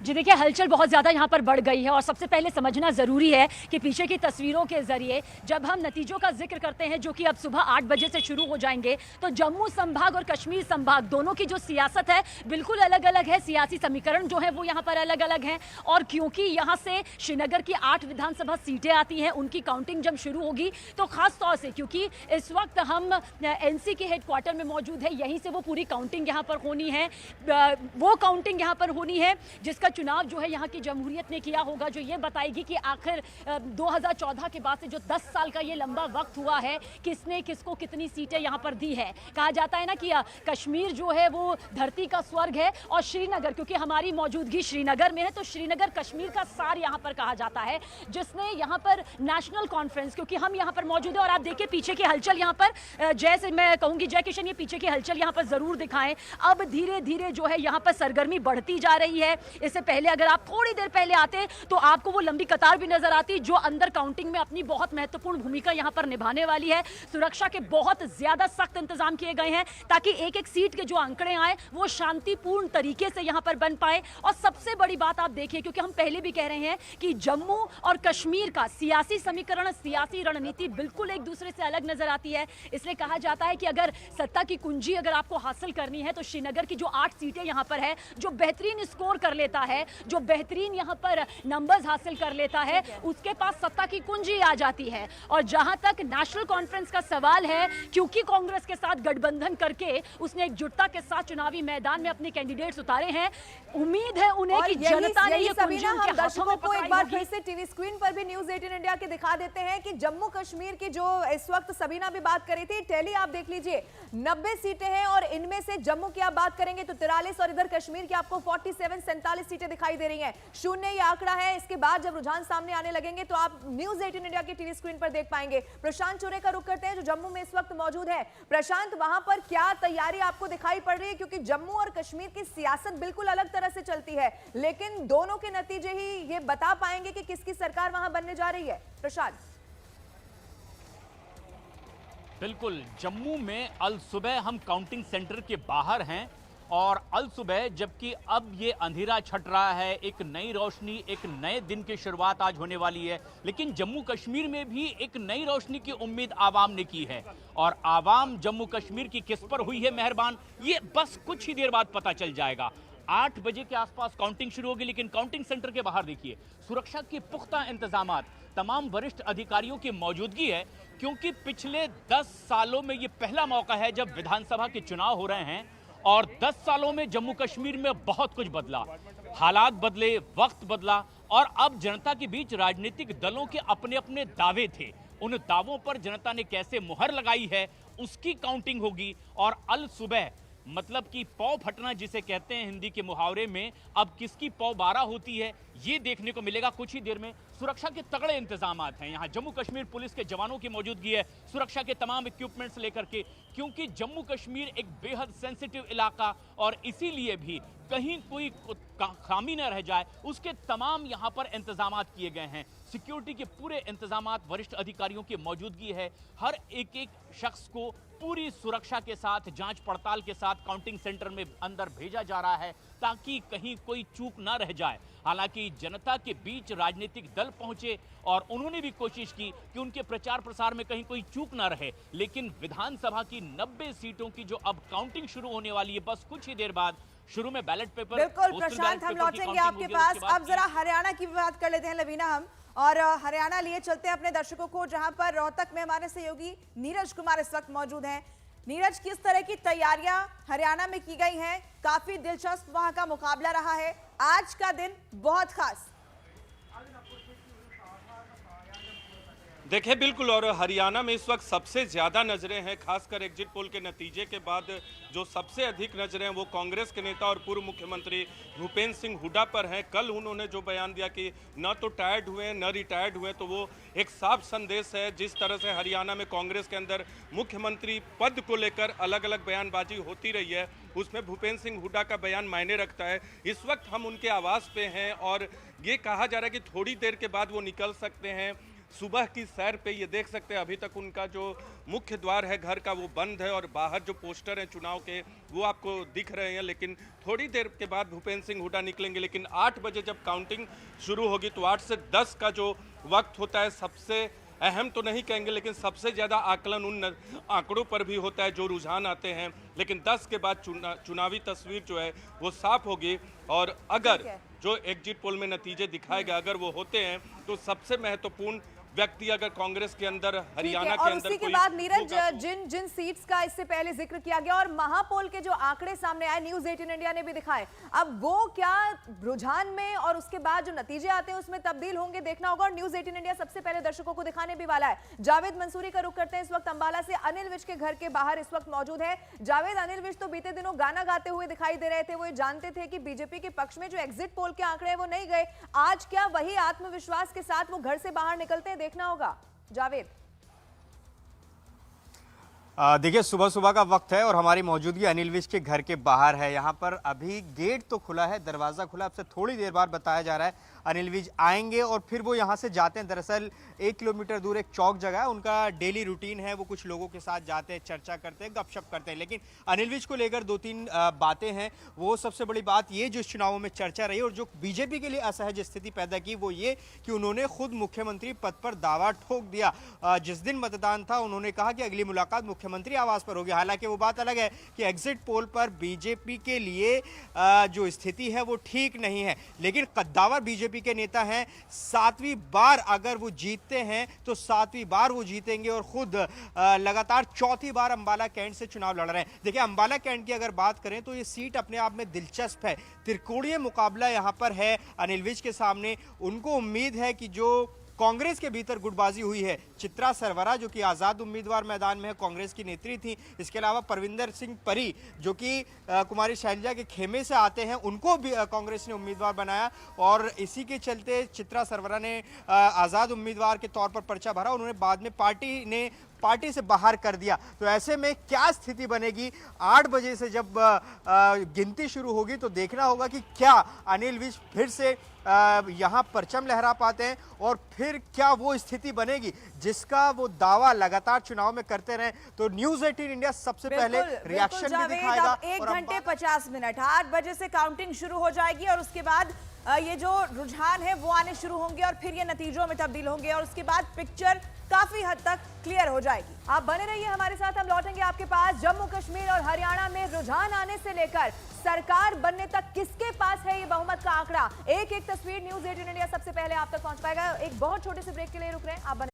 जी देखिए, हलचल बहुत ज़्यादा यहाँ पर बढ़ गई है और सबसे पहले समझना ज़रूरी है कि पीछे की तस्वीरों के ज़रिए जब हम नतीजों का जिक्र करते हैं जो कि अब सुबह 8 बजे से शुरू हो जाएंगे, तो जम्मू संभाग और कश्मीर संभाग दोनों की जो सियासत है बिल्कुल अलग अलग है। सियासी समीकरण जो है वो यहाँ पर अलग अलग हैं और क्योंकि यहाँ से श्रीनगर की 8 विधानसभा सीटें आती हैं, उनकी काउंटिंग जब शुरू होगी तो खास तौर से क्योंकि इस वक्त हम एनसी के हेडक्वार्टर में मौजूद है, यहीं से वो पूरी काउंटिंग यहाँ पर होनी है। वो काउंटिंग यहाँ पर होनी है जिसका चुनाव जो है यहाँ की जमहूरियत ने किया होगा, जो ये बताएगी कि आखिर 2014 के बाद से जो 10 साल का ये लंबा वक्त हुआ है, किसने किसको कितनी सीटें यहाँ पर दी है। कहा जाता है ना कि कश्मीर जो है वो धरती का स्वर्ग है और श्रीनगर, क्योंकि हमारी मौजूदगी श्रीनगर में है तो श्रीनगर कश्मीर का सार यहाँ पर कहा जाता है, जिसने यहाँ पर नेशनल कॉन्फ्रेंस, क्योंकि हम यहाँ पर मौजूद है और आप देखिए पीछे की हलचल यहाँ पर, जैसे मैं कहूँगी जय किशन ये पीछे की हलचल यहाँ पर जरूर दिखाएं। अब धीरे धीरे जो है यहाँ पर सरगर्मी बढ़ती जा रही है। इससे पहले अगर आप थोड़ी देर पहले आते तो आपको वो लंबी कतार भी नजर आती जो अंदर काउंटिंग में अपनी बहुत महत्वपूर्ण भूमिका यहाँ पर निभाने वाली है। सुरक्षा के बहुत ज्यादा सख्त इंतजाम किए गए हैं ताकि एक एक सीट के जो आंकड़े आए वो शांतिपूर्ण तरीके से यहाँ पर बन पाए। और सबसे बड़ी बात आप देखिए, क्योंकि हम पहले भी कह रहे हैं कि जम्मू और कश्मीर का सियासी समीकरण, सियासी रणनीति बिल्कुल एक दूसरे से अलग नजर आती है। इसलिए कहा जाता है कि अगर सत्ता की कुंजी अगर आपको हासिल करनी है तो श्रीनगर की जो 8 सीटें यहाँ पर है, जो बेहतरीन स्कोर कर लेता है, जो बेहतरीन यहाँ पर नंबर्स हासिल कर लेता है, उसके पास सत्ता की कुंजी आ जाती है। और जहां तक नेशनल कॉन्फ्रेंस का सवाल है, क्योंकि कांग्रेस के साथ गठबंधन करके उसने एकजुटता के साथ चुनावी मैदान में अपने कैंडिडेट्स उतारे हैं, उम्मीद है उन्हें कि जनता ने ये कुंजी उनके हाथों में को एक बार फिर से टीवी स्क्रीन पर भी न्यूज़ 18 इंडिया के दिखा देते हैं कि जम्मू कश्मीर की जो इस वक्त सबीना भी बात कर रही थी, टैली आप देख लीजिए 90 सीटें हैं और इनमें से जम्मू की आप बात करेंगे तो 43 और इधर कश्मीर की आपको 47 सीटें दिखाई दे रही हैं। शून्य ये आंकड़ा है। इसके बाद जब रुझान सामने आने लगेंगे तो आप न्यूज़ 18 इंडिया की टीवी स्क्रीन पर देख पाएंगे। प्रशांत चौरे का रुख करते हैं जो जम्मू में इस वक्त मौजूद है। प्रशांत, वहां पर क्या तैयारी आपको दिखाई पड़ रही है? क्योंकि जम्मू और कश्मीर की सियासत बिल्कुल अलग तरह से चलती है, लेकिन दोनों के नतीजे ही ये बता पाएंगे कि किसकी सरकार वहां बनने जा रही है। प्रशांत। बिल्कुल, जम्मू में अल सुबह हम काउंटिंग सेंटर के बाहर हैं और अल सुबह जबकि अब ये अंधेरा छट रहा है, एक नई रोशनी, एक नए दिन की शुरुआत आज होने वाली है। लेकिन जम्मू कश्मीर में भी एक नई रोशनी की उम्मीद आवाम ने की है और आवाम जम्मू कश्मीर की किस पर हुई है मेहरबान, ये बस कुछ ही देर बाद पता चल जाएगा। 8 बजे के आसपास काउंटिंग शुरू होगी, लेकिन काउंटिंग सेंटर के बाहर देखिए सुरक्षा के पुख्ता इंतजामात, तमाम वरिष्ठ अधिकारियों की मौजूदगी है, क्योंकि पिछले 10 सालों में ये पहला मौका है जब विधानसभा के चुनाव हो रहे हैं और 10 सालों में जम्मू कश्मीर में बहुत कुछ बदला, हालात बदले, वक्त बदला और अब जनता के बीच राजनीतिक दलों के अपने अपने दावे थे। उन दावों पर जनता ने कैसे मुहर लगाई है उसकी काउंटिंग होगी और अल सुबह मतलब कि पौ फटना जिसे कहते हैं हिंदी के मुहावरे में, अब किसकी पौ 12 होती है ये देखने को मिलेगा कुछ ही देर में। सुरक्षा के तगड़े इंतजामात हैं, यहाँ जम्मू कश्मीर पुलिस के जवानों की मौजूदगी है सुरक्षा के तमाम इक्विपमेंट्स लेकर के, क्योंकि जम्मू कश्मीर एक बेहद सेंसिटिव इलाका और इसीलिए भी कहीं कोई खामी न रह जाए उसके तमाम यहाँ पर इंतजामात किए गए हैं। सिक्योरिटी के पूरे इंतजामात, वरिष्ठ अधिकारियों की मौजूदगी है, हर एक एक शख्स को पूरी सुरक्षा के साथ, जांच पड़ताल के साथ काउंटिंग सेंटर में अंदर भेजा जा रहा है ताकि कहीं कोई चूक ना रह जाए। हालांकि जनता के बीच राजनीतिक दल पहुंचे और उन्होंने भी कोशिश की कि उनके प्रचार प्रसार में कहीं कोई चूक ना रहे, लेकिन विधानसभा की 90 सीटों की जो अब काउंटिंग शुरू होने वाली है बस कुछ ही देर बाद, शुरू में बैलेट पेपर, बिल्कुल प्रशांत, हम लौटेंगे आपके पास। अब जरा हरियाणा की बात कर लेते हैं लवीना हम, और हरियाणा लिए चलते हैं अपने दर्शकों को, जहां पर रोहतक में हमारे सहयोगी नीरज कुमार इस वक्त मौजूद हैं। नीरज, किस तरह की तैयारियां हरियाणा में की गई हैं? काफी दिलचस्प वहां का मुकाबला रहा है, आज का दिन बहुत खास। देखिए बिल्कुल, और हरियाणा में इस वक्त सबसे ज़्यादा नज़रें हैं, खासकर एग्जिट पोल के नतीजे के बाद जो सबसे अधिक नज़रें हैं वो कांग्रेस के नेता और पूर्व मुख्यमंत्री भूपेंद्र सिंह हुड्डा पर हैं। कल उन्होंने जो बयान दिया कि न तो टायर्ड हुए न रिटायर्ड हुए, तो वो एक साफ संदेश है। जिस तरह से हरियाणा में कांग्रेस के अंदर मुख्यमंत्री पद को लेकर अलग अलग बयानबाजी होती रही है, उसमें भूपेंद्र सिंह हुड्डा का बयान मायने रखता है। इस वक्त हम उनके आवास पे हैं और ये कहा जा रहा है कि थोड़ी देर के बाद वो निकल सकते हैं। सुबह की सैर पे ये देख सकते हैं अभी तक उनका जो मुख्य द्वार है घर का वो बंद है और बाहर जो पोस्टर हैं चुनाव के वो आपको दिख रहे हैं। लेकिन थोड़ी देर के बाद भूपेंद्र सिंह हुड्डा निकलेंगे, लेकिन 8 बजे जब काउंटिंग शुरू होगी तो 8 से 10 का जो वक्त होता है सबसे अहम तो नहीं कहेंगे, लेकिन सबसे ज़्यादा आकलन उन आंकड़ों पर भी होता है जो रुझान आते हैं। लेकिन 10 के बाद चुनावी तस्वीर जो है वो साफ होगी और अगर जो एग्जिट पोल में नतीजे दिखाएगा अगर वो होते हैं तो सबसे महत्वपूर्ण व्यक्ति अगर कांग्रेस के अंदर हरियाणा के और अंदर उसी के कोई बाद नीरज होगा तो- जिन सीट्स का इससे पहले जिक्र किया गया और महापोल के जो आंकड़े सामने आए न्यूज 18 इंडिया ने भी दिखाए, अब वो क्या रुझान में और उसके बाद जो नतीजे आते हैं उसमें तब्दील होंगे देखना होगा। और न्यूज 18 इंडिया सबसे पहले दर्शकों को दिखाने भी वाला है। जावेद मंसूरी का रुख करते हैं इस वक्त अंबाला से, अनिल विज के घर के बाहर इस वक्त मौजूद है। जावेद, अनिल विज तो बीते दिनों गाना गाते हुए दिखाई दे रहे थे, वो ये जानते थे कि बीजेपी के पक्ष में जो एग्जिट पोल के आंकड़े हैं वो नहीं गए। आज क्या वही आत्मविश्वास के साथ वो घर से बाहर निकलते हैं, देखना होगा। जावेद, देखिए सुबह सुबह का वक्त है और हमारी मौजूदगी अनिल विज के घर के बाहर है। यहाँ पर अभी गेट तो खुला है, दरवाज़ा खुला, अब से थोड़ी देर बाद बताया जा रहा है अनिल विज आएंगे और फिर वो यहाँ से जाते हैं। दरअसल 1 किलोमीटर दूर एक चौक जगह है, उनका डेली रूटीन है, वो कुछ लोगों के साथ जाते हैं, चर्चा करते हैं, गपशप करते हैं। लेकिन अनिल विज को लेकर 2-3 बातें हैं। वो सबसे बड़ी बात ये जो इस चुनावों में चर्चा रही और जो बीजेपी के लिए असहज स्थिति पैदा की वो ये कि उन्होंने खुद मुख्यमंत्री पद पर दावा ठोक दिया। जिस दिन मतदान था उन्होंने कहा कि अगली मुलाकात मुख्यमंत्री आवास पर होगी। हालांकि वो बात अलग है कि एग्जिट पोल पर बीजेपी के लिए जो स्थिति है वो ठीक नहीं है, लेकिन कद्दावर बीजेपी के नेता हैं। 7वीं बार अगर वो जीतते हैं तो 7वीं बार वो जीतेंगे और खुद लगातार 4थी बार अंबाला कैंट से चुनाव लड़ रहे हैं। देखिए अंबाला कैंट की अगर बात करें तो ये सीट अपने आप में दिलचस्प है। त्रिकोणीय मुकाबला यहाँ पर है अनिल विज के सामने। उनको उम्मीद है कि जो कांग्रेस के भीतर गुटबाजी हुई है, चित्रा सरवरा जो कि आज़ाद उम्मीदवार मैदान में है, कांग्रेस की नेत्री थी, इसके अलावा परविंदर सिंह परी जो कि कुमारी शैलजा के खेमे से आते हैं, उनको भी कांग्रेस ने उम्मीदवार बनाया और इसी के चलते चित्रा सरवरा ने आज़ाद उम्मीदवार के तौर पर पर्चा भरा। उन्होंने बाद में पार्टी से बाहर कर दिया। तो ऐसे में क्या स्थिति बनेगी, 8 बजे से जब गिनती शुरू होगी तो देखना होगा कि क्या अनिल विज फिर से यहाँ परचम लहरा पाते हैं और फिर क्या वो स्थिति बनेगी जिसका वो दावा लगातार चुनाव में करते रहे। तो न्यूज 18 इंडिया सबसे पहले रिएक्शन भी दिखाएगा। 1 घंटे 50 मिनट, 8 बजे से काउंटिंग शुरू हो जाएगी और उसके बाद ये जो रुझान है वो आने शुरू होंगे और फिर ये नतीजों में तब्दील होंगे और उसके बाद पिक्चर काफी हद तक क्लियर हो जाएगी। आप बने रहिए हमारे साथ, हम लौटेंगे आपके पास। जम्मू कश्मीर और हरियाणा में रुझान आने से लेकर सरकार बनने तक किसके पास है ये बहुमत का आंकड़ा, एक एक तस्वीर न्यूज 18 इंडिया सबसे पहले आप तक पहुंच पाएगा। एक बहुत छोटे से ब्रेक के लिए रुक रहे हैं, आप बने